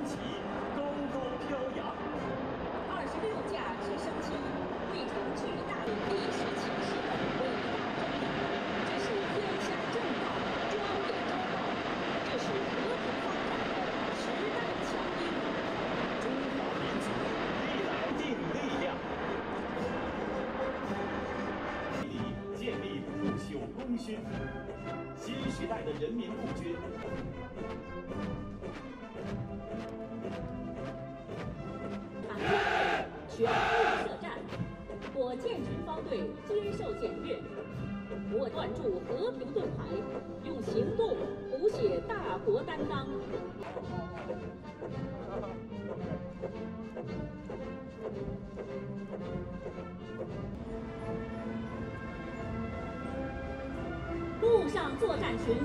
旗高高飘扬。26架直升机为成巨大的历史情势的伟大征程，这是天下正道、庄严昭告，这是和平发展的时代强音。中华民族历来定力量，建立不朽功勋。新时代的人民陆军。全部设战，我建军方队接受检阅。我专注和平盾牌，用行动谱写大国担当。陆上作战群。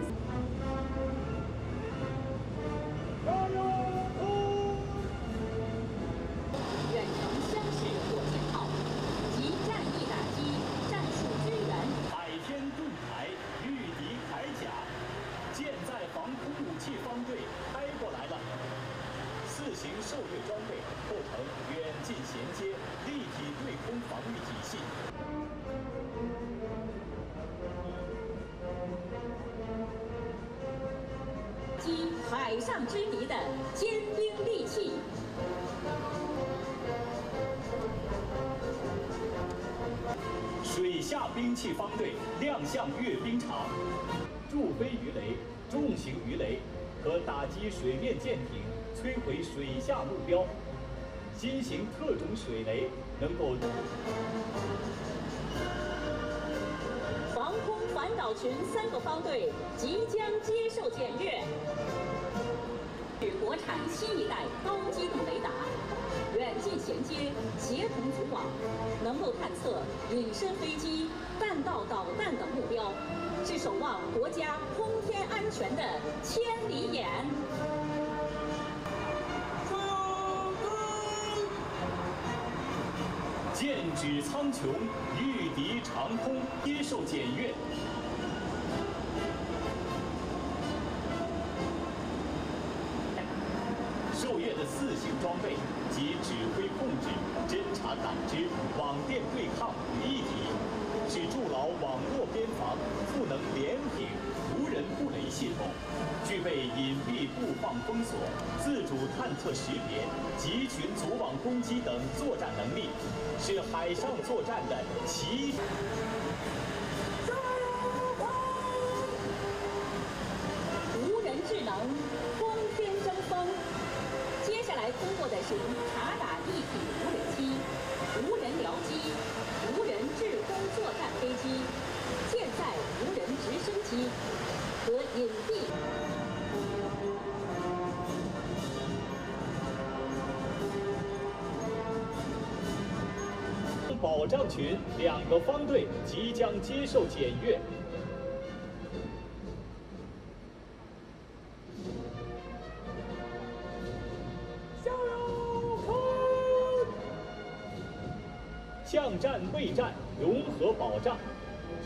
远程相视火箭炮，集战役打击、战术支援。海天盾牌，御敌铠甲，舰载防空武器方队开过来了。4型受阅装备构成远近衔接、立体对空防御体系。击海上之敌的坚兵利器。水下兵器方队亮相阅兵场，驻飞鱼雷、重型鱼雷可打击水面舰艇，摧毁水下目标。新型特种水雷能够防空反导群3个方队即将接受检阅。是国产新一代高机动雷达，远近衔接、协同组网，能够探测隐身飞机、弹道导弹等目标，是守望国家空天安全的千里眼。剑指苍穹，御敌长空，接受检阅。受阅的4型装备及指挥控制、侦察感知、网电对抗于一体，是筑牢网络边防、赋能连挺无人布雷系统，具备隐蔽布放封锁、自主探测识别、集群组网攻击等作战能力，是海上作战的奇。无人智能，空天争锋。接下来通过的是察打一体无人机、无人僚机、无人制空作战飞机、舰载无人直升机和隐蔽。保障群2个方队即将接受检阅。巷战备战融合保障，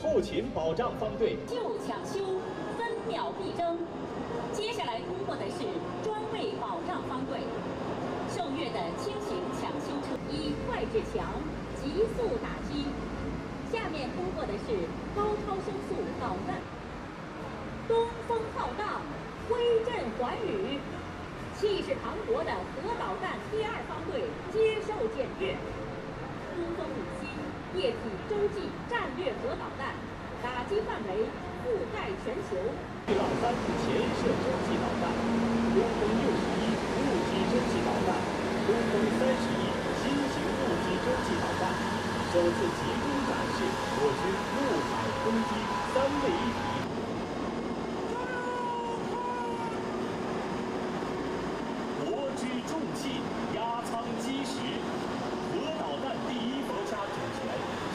后勤保障方队就抢修，分秒必争。接下来通过的是装备保障方队，受阅的轻型抢修车以快制强，急速打击。下面通过的是高超声速导弹，东风浩荡，威震寰宇。气势磅礴的核导弹第2方队接受检阅。东风57液体洲际战略核导弹，打击范围覆盖全球。巨浪3潜射洲际导弹，东风61陆基洲际导弹，东风31新型陆基洲际导弹，首次集中展示我军陆海空机3位一体。国之重器，压舱基石。核导弹第1国家主权，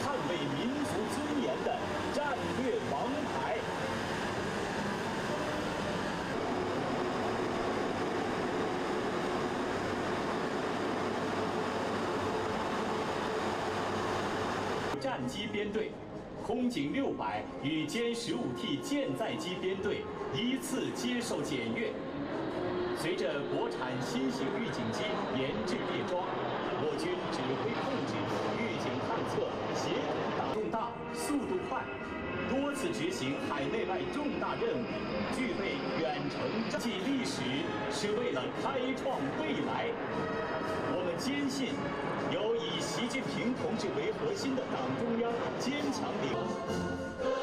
捍卫民族尊严的战略王牌。战机编队，空警600与歼15T 舰载机编队依次接受检阅。随着国产新型预警机研制列装，我军指挥控制、预警探测、协同打重大、速度快，多次执行海内外重大任务，具备远程战记历史，是为了开创未来。我们坚信，由以习近平同志为核心的党中央坚强领。